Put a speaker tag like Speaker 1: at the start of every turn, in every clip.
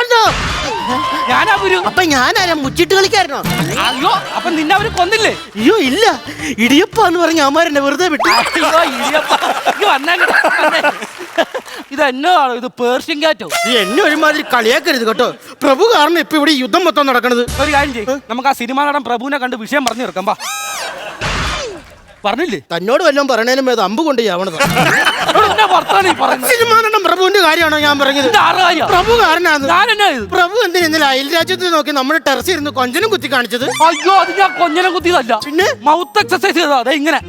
Speaker 1: ഞാനോ?
Speaker 2: ഞാനാ ഗുരു.
Speaker 1: അപ്പൊ ഞാനാരാ? മുച്ചിട്ട് കളിക്കാരനോ?
Speaker 2: അയ്യോ, അപ്പൊ നിന്നെ അവര് കൊന്നില്ലേ?
Speaker 1: അയ്യോ ഇല്ല, ഇടിയപ്പ എന്ന് പറഞ്ഞ അമ്മാരെന്നെ വെറുതെ വിട്ടു.
Speaker 2: അയ്യോ ഇടിയപ്പ. ഇത് എന്നോടാണോ? ഇത് പേർഷ്യൻ കാറ്റോ?
Speaker 1: എന്നെ ഒരുമാതിരി കളിയാക്കരുത് കേട്ടോ. പ്രഭു കാരണം ഇപ്പൊ ഇവിടെ യുദ്ധം മൊത്തം നടക്കണത്.
Speaker 2: ഒരു കാര്യം ചെയ്യും, നമുക്ക് ആ സിനിമ നടൻ പ്രഭുവിനെ കണ്ട് വിഷയം പറഞ്ഞു തീർക്കാം. പറഞ്ഞില്ലേ?
Speaker 1: തന്നോട് വല്ലതും പറയണേനും ഏത് അമ്പ് കൊണ്ട് ചാവണത്. സിനിമ നടൻ പ്രഭുവിന്റെ കാര്യമാണോ ഞാൻ പറഞ്ഞത്? പ്രഭു കാരനാണ്. പ്രഭു എന്തിനാ അയൽ രാജ്യത്ത് നോക്കി നമ്മുടെ ടെറസ് ഇരുന്ന് കൊഞ്ചനും കുത്തി കാണിച്ചത്?
Speaker 2: അയ്യോ, അത് ഞാൻ കൊഞ്ഞനം കുത്തിയതല്ല, പിന്നെ മൗത്ത് എക്സസൈസ് ചെയ്തതാ. അതെ ഇങ്ങനെ.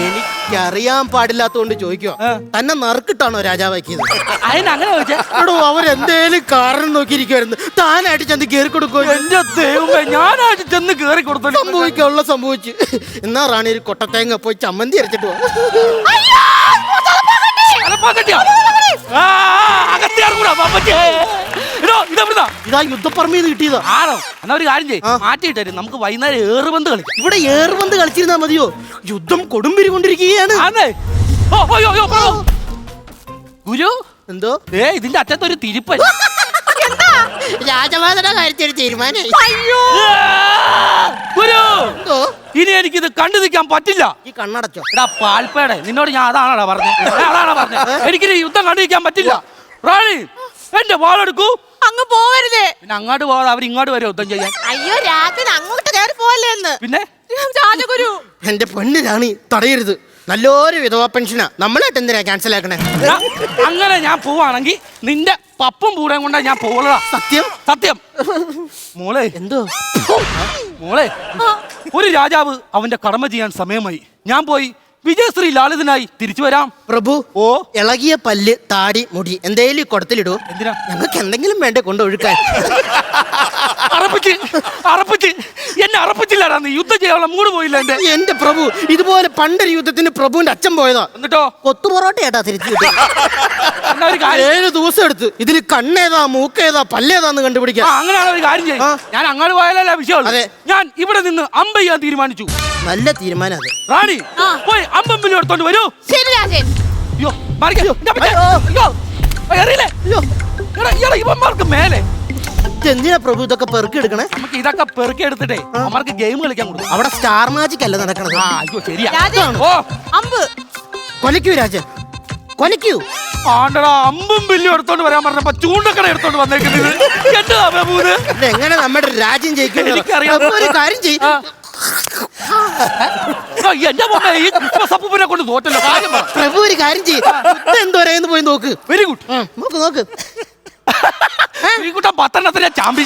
Speaker 1: എനിക്കറിയാൻ പാടില്ലാത്തോണ്ട് ചോദിക്കുക, തന്നെ നറുക്കിട്ടാണോ രാജാവാക്കിയത്?
Speaker 2: അതിനങ്ങനെ ചോദിച്ചേ?
Speaker 1: അവരെന്തേലും കാരണം നോക്കിയിരിക്കുവായിരുന്നു, താനായിട്ട് ചെന്ന് കേറി കൊടുക്കുമോ?
Speaker 2: എന്റെ ദൈവമേ, ഞാനായിട്ട് ചെന്ന് കേറി കൊടുത്തു.
Speaker 1: സംഭവിക്കാനുള്ള സംഭവിച്ചു. എന്നാ റാണി ഒരു കൊട്ടത്തേങ്ങ പോയി ചമ്മന്തി അരച്ചിട്ട് പോ. ഇതാ യുദ്ധപ്പറമ്പിന്ന് കിട്ടിയതാ.
Speaker 2: ആണോ? എന്നാ ഒരു കാര്യം ചെയ്യും, മാറ്റിയിട്ടേ നമുക്ക് വൈകുന്നേരം ഏറുപന്ത് കളിക്കാം.
Speaker 1: ഇവിടെ ഏറുപന്ത് കളിച്ചിരുന്നാ മതിയോ? യുദ്ധം കൊടുമ്പിരി കൊണ്ടിരിക്കുകയാണ്.
Speaker 2: ഗുരു
Speaker 1: എന്തോ
Speaker 2: ഇതിന്റെ അറ്റത്തൊരു തിരിപ്പൻ.
Speaker 1: രാജവാദന കാര്യത്തിൽ തീരുമാനം.
Speaker 2: ഗുരു, ഇനി എനിക്കിത് കണ്ടു നിൽക്കാൻ പറ്റില്ല.
Speaker 1: ഈ കണ്ണടച്ചോ?
Speaker 2: എടാ പാൽപ്പേടെ, നിന്നോട് ഞാൻ അതാണോ പറഞ്ഞത്? എനിക്കിനി യുദ്ധം കണ്ടു നിൽക്കാൻ പറ്റില്ല. റാണി, എന്റെ വാളെടുക്കൂ.
Speaker 3: അങ്ങ് പോവരുതേ.
Speaker 2: പിന്നെ അങ്ങോട്ട് പോകാതെ അവർ ഇങ്ങോട്ട് വരും യുദ്ധം ചെയ്യാൻ.
Speaker 3: അയ്യോ, രാത്രി അങ്ങോട്ട് കയറി പോവല്ലേ എന്ന്.
Speaker 2: പിന്നെ
Speaker 3: രാജഗുരു,
Speaker 1: എന്റെ പൊന്ന് റാണി തടയരുത്. നല്ലൊരു വിധവാ പെൻഷനാ. നമ്മളായിട്ട് എന്തിനാ ക്യാൻസൽ ആക്കണേ?
Speaker 2: അങ്ങനെ ഞാൻ പോവാണെങ്കിൽ നിന്റെ പപ്പും പൂടേം കൊണ്ടാ ഞാൻ പോവുള്ളതാ.
Speaker 1: സത്യം
Speaker 2: സത്യം. മോളെ,
Speaker 1: എന്തോ
Speaker 2: മോളെ, ഒരു രാജാവ് അവന്റെ കടമ ചെയ്യാൻ സമയമായി. ഞാൻ പോയി വിജയശ്രീ ലാളിതനായി തിരിച്ചു വരാം.
Speaker 1: പ്രഭു,
Speaker 2: ഓ,
Speaker 1: ഇളകിയ പല്ല്, താടി, മുടി എന്തേലും കുടത്തിലിടൂ.
Speaker 2: എന്തിനാ?
Speaker 1: ഞങ്ങൾക്ക് എന്തെങ്കിലും വേണ്ടേ കൊണ്ടൊഴുക്കാൻ?
Speaker 2: അറപ്പിച്ച് എന്നെ അറപ്പിച്ചില്ലാടാ. നീ യുദ്ധം ചെയ്യാനുള്ള മൂട് പോയില്ല
Speaker 1: എന്റെ പ്രഭു. ഇതുപോലെ പണ്ടൊരു യുദ്ധത്തിന് പ്രഭുവിന്റെ അച്ഛൻ പോയതാ.
Speaker 2: എന്നിട്ടോ?
Speaker 1: കൊത്തുപൊറോട്ട ഏട്ടാ തിരിച്ചു കിട്ടും. 7 ദിവസം എടുത്ത് ഇതിൽ കണ്ണേതാ മൂക്കേതാ പല്ലേതാന്ന് കണ്ടുപിടിക്കാം.
Speaker 2: അങ്ങനെയാണ് ഒരു കാര്യം ചെയ്യും. ഞാൻ അങ്ങോട്ട് പോയാലല്ല വിഷയം. ഞാൻ ഇവിടെ നിന്ന് അമ്പ ചെയ്യാൻ തീരുമാനിച്ചു.
Speaker 1: നല്ല തീരുമാനം അത്.
Speaker 2: റാണി പോയി അമ്പമ്പിലും എടുത്തോണ്ട് വരൂ.
Speaker 3: ശരി രാജൻ.
Speaker 2: അയ്യോ, ഇവന്മാർക്ക് മേലെ
Speaker 1: എന്തിനാ പ്രഭു ഇതൊക്കെ പെറുക്കി എടുക്കണേ?
Speaker 2: നമുക്ക് ഇതൊക്കെ പെറുക്കി എടുത്തിട്ടേ അവർക്ക് ഗെയിം കളിക്കാൻ കൊടുക്കും.
Speaker 1: അവിടെ സ്റ്റാർ മാജിക് അല്ല നടക്കണത്.
Speaker 2: അയ്യോ ശരിയാ.
Speaker 3: ഓ, അമ്പ്
Speaker 1: കൊലക്കൂ രാജൻ, കൊലക്കൂ.
Speaker 2: ആണ്ടടാ, അമ്പും ബില്ലും എടുത്തോണ്ട് വരാൻ പറഞ്ഞപ്പോ ചൂണ്ടക്കട എടുത്തോണ്ട് വന്നേക്കുന്നത്.
Speaker 1: എങ്ങനെ നമ്മുടെ രാജ്യം ജയിക്കും?
Speaker 2: എനിക്കറിയാം.
Speaker 1: ഒരു കാര്യം ചെയ്യും.
Speaker 2: എന്റെ ഈ സപ്പൂപ്പിനെ കൊണ്ട് തോറ്റല്ലോ.
Speaker 1: പ്രഭു ഒരു കാര്യം ചെയ്യും. എന്തോരെന്ന് പോയി നോക്ക്.
Speaker 2: Very good.
Speaker 1: നോക്ക് നോക്ക്.
Speaker 2: ശ്രീകുട്ട 10 ചാമ്പി.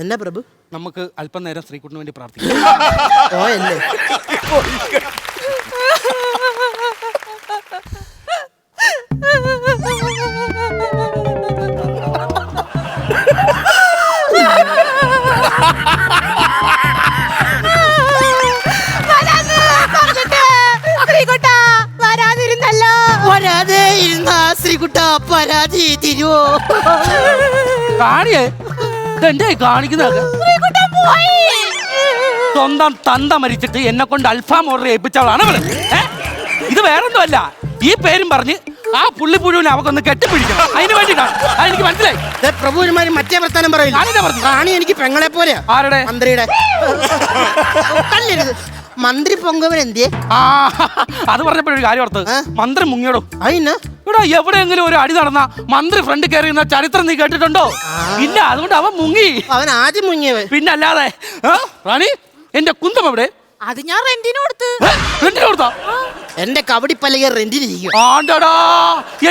Speaker 1: എന്നാ പ്രഭു,
Speaker 2: നമുക്ക് അല്പം നേരം ശ്രീകുട്ടിന് വേണ്ടി പ്രാർത്ഥിക്കാം.
Speaker 1: ഓയല്ലേ? ശ്രീകുട്ട പരാതി തിരുവോ?
Speaker 2: കാണിയേ ഇതെന്റെ കാണിക്കുന്നത്. സ്വന്തം തന്ത മരിച്ചിട്ട് എന്നെ കൊണ്ട് അൽഫാം ഓർഡർ ചെയ്യിപ്പിച്ചവളാണ് അവള്. ഇത് വേറൊന്നുമല്ല, ഈ പേരും പറഞ്ഞ് ആ പുള്ളിപ്പുഴുവിനെ അവക്കൊന്ന് കെട്ടിപ്പിടിക്കണം. അതിന് വേണ്ടിട്ടാണ്. അതെനിക്ക് മനസ്സിലായി.
Speaker 1: പ്രഭുമാര് മറ്റേ വർത്താനം പറയില്ല. റാണി എനിക്ക് പെങ്ങളെ പോലെയാ.
Speaker 2: ആരുടെ?
Speaker 1: മന്ത്രിയുടെ. മന്ത്രി പൊങ്കവൻ എന്തിയെ?
Speaker 2: അത് പറഞ്ഞപ്പോഴൊരു കാര്യം ഓർത്തത്. മന്ത്രി മുങ്ങിയടോ.
Speaker 1: അതിന്
Speaker 2: ഇവിടെ എവിടെയെങ്കിലും ഒരു അടി നടന്ന മന്ത്രി ഫ്രണ്ട് കയറി ചരിത്രം നീ കേട്ടിട്ടുണ്ടോ? ഇല്ല. അതുകൊണ്ട് അവൻ മുങ്ങി.
Speaker 1: അവൻ ആദ്യം മുങ്ങിയവൻ.
Speaker 2: പിന്നെ അല്ലാതെ. റാണി, എന്റെ കുന്തം എവിടെ?
Speaker 3: അത് ഞാൻ റെന്റിന് കൊടുത്ത്.
Speaker 2: റെന്റിന് കൊടുത്താ?
Speaker 1: എന്റെ കബഡി പലക റെന്റിനിരിക്കും.
Speaker 2: ആണ്ടടാ,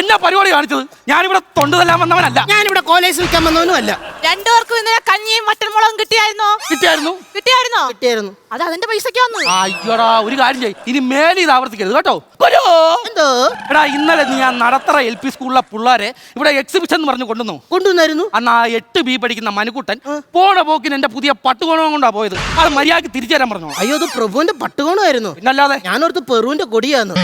Speaker 2: എന്നാ പരിപാടി കാണിച്ചത്? ഞാനിവിടെ തൊണ്ടുതല്ലാൻ വന്നവനല്ല.
Speaker 1: ഞാനിവിടെ കോളേജ് വിൽക്കാൻ വന്നവനും അല്ല.
Speaker 3: 2 പേർക്കും ഇന്നലെ കഞ്ഞിയും മട്ടൻ മുളകും കിട്ടിയായിരുന്നോ?
Speaker 2: കിട്ടിയായിരുന്നു.
Speaker 3: കിട്ടിയായിരുന്നോ?
Speaker 1: കിട്ടിയായിരുന്നു.
Speaker 3: അത് അതിന്റെ പൈസക്കാന്ന്.
Speaker 2: അയ്യോടാ ഒരു കാര്യം ചെയ്യ്, ഇനി മേലെ ഇത് ആവർത്തിക്കരുത് കേട്ടോ. ഗുരു!
Speaker 1: എന്തോ
Speaker 2: എടാ ഇന്നലെ നീ ആ നടത്തറ LP സ്കൂളിലെ പിള്ളേരെ ഇവിടെ എക്സിബിഷൻ എന്ന് പറഞ്ഞു
Speaker 1: കൊണ്ടുവന്നായിരുന്നു.
Speaker 2: അന്ന് ആ 8B പഠിക്കുന്ന മനുക്കുട്ടൻ പോണ പോക്കിന് എന്റെ പുതിയ പട്ടുകോണം കൊണ്ടാ പോയത്. അത് മര്യാദക്ക് തിരിച്ചു തരാൻ പറഞ്ഞു.
Speaker 1: അയ്യോ അത് പ്രഭുവിന്റെ പട്ടുകോണമായിരുന്നു.
Speaker 2: പിന്നല്ലാതെ
Speaker 1: ഞാനോർത്ത് പെറുവിന്റെ കൊടിയാന്ന്.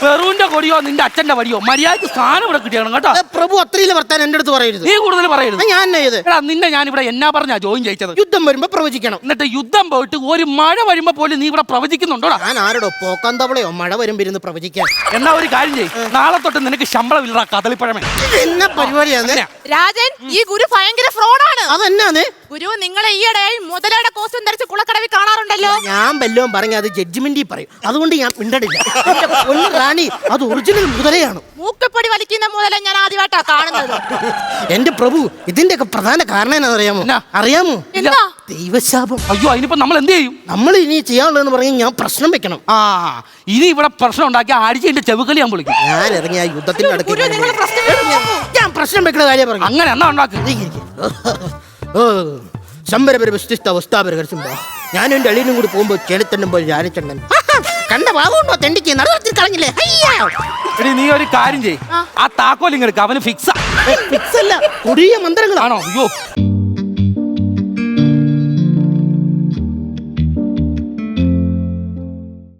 Speaker 2: പെറുവിന്റെ കൊടിയോ നിന്റെ അച്ഛന്റെ വടിയോ മര്യാദക്ക് സ്ഥാനം ഇവിടെ കിട്ടിയാണ് കേട്ടോ.
Speaker 1: പ്രഭു അത്രയില്ല വർത്താൻ എന്റെ അടുത്ത് പറയരുത്.
Speaker 2: നീ കൂടുതൽ പറയരുത്.
Speaker 1: ഞാൻ എന്നാ ചെയ്ത്?
Speaker 2: എടാ നിന്നെ ഞാൻ ഇവിടെ എന്നാ പറഞ്ഞാ ജോയിൻ ചെയ്തത്?
Speaker 1: യുദ്ധം വരുമ്പോ പ്രവചിക്കണം.
Speaker 2: എന്നിട്ട് യുദ്ധം പോയിട്ട് ഒരു മഴ വരുമ്പോ പോലും നീ ഇവിടെ പ്രവചിക്കുന്നുണ്ടോടാ?
Speaker 1: ഞാൻ ആരോടോ പോക്കാന്തവളയോ മഴ വരുമ്പോ ഇരുന്ന് പ്രവചിക്കാൻ.
Speaker 2: എന്നാ ഒരു കാര്യം ചെയ്യ്, നാളെ തൊട്ട് നിനക്ക് ശമ്പളം ഇല്ലടാ കദളിപ്പഴമേ.
Speaker 1: എന്നാ പരിപാടിയാണ്?
Speaker 3: രാജൻ, ഈ ഗുരു ഭയങ്കര ഫ്രോഡാണ്.
Speaker 1: അതെന്നാന്ന്?
Speaker 3: ഗുരു നിങ്ങളെ ഈയിടെ മുതലയുടെ കോസ്റ്റ്യൂം ധരിച്ച് കുളക്കടവിൽ കാണാറുണ്ടല്ലോ.
Speaker 1: ഞാൻ വല്ലതും പറഞ്ഞ അത് ജഡ്ജ്മെന്റിൽ പറയും. അതുകൊണ്ട് ഞാൻ മിണ്ടടില്ല. എന്റെ പൊന്നു റാണി, അത് ഒറിജിനൽ മുതലയാണ്.
Speaker 3: മൂക്കപ്പൊടി വലിക്കുന്ന മുതല ഞാൻ ആദ്യമായിട്ടാ കാണുന്നത്.
Speaker 1: എന്റെ പ്രഭു, ഇതിന്റെ ഒക്കെ പ്രധാന കാരണം എന്നാണെന്നറിയാമോ?
Speaker 2: എന്നാ?
Speaker 1: അറിയാമോ?
Speaker 3: എന്താ?
Speaker 1: ദൈവശാപം.
Speaker 2: അയ്യോ അതിനിപ്പോ നമ്മൾ എന്ത് ചെയ്യും?
Speaker 1: നമ്മൾ ഇനി ചെയ്യാനുള്ളതെന്ന് പറഞ്ഞാൽ ഞാൻ പ്രശ്നം വെക്കണം.
Speaker 2: ആ ഇനി ഇവിടെ പ്രശ്നം ഉണ്ടാക്കി അടിച്ചതിന്റെ ചെവുകളി ഞാൻ വിളിക്കും.
Speaker 1: ഞാൻ ഇറങ്ങി ആ യുദ്ധത്തിന്റെ അടുത്ത്
Speaker 3: ഗുരു നിങ്ങൾ പ്രശ്നം വെക്കുന്നു.
Speaker 1: ഞാൻ പ്രശ്നം വെക്കുന്ന കാര്യം പറഞ്ഞു.
Speaker 2: അങ്ങനെ എന്നാ ഉണ്ടാക്കും?
Speaker 1: ഞാനും എന്റെ അളിയനും കൂടി പോകുമ്പോ ചേലത്തണ്ണൻ പോയി രാരച്ചണ്ണൻ കണ്ട ഭാഗമുണ്ടോ തെണ്ടിക്ക് നടത്തി കളഞ്ഞില്ലേ?
Speaker 2: എടി നീ ഒരു കാര്യം ചെയ്യ്, ആ താക്കോൽ ഇങ്ങെടുക്ക, അവന് ഫിക്സാ.
Speaker 1: ഫിക്സ് അല്ല, കൊടിയ മന്ത്രങ്ങളാണോ?
Speaker 2: അയ്യോ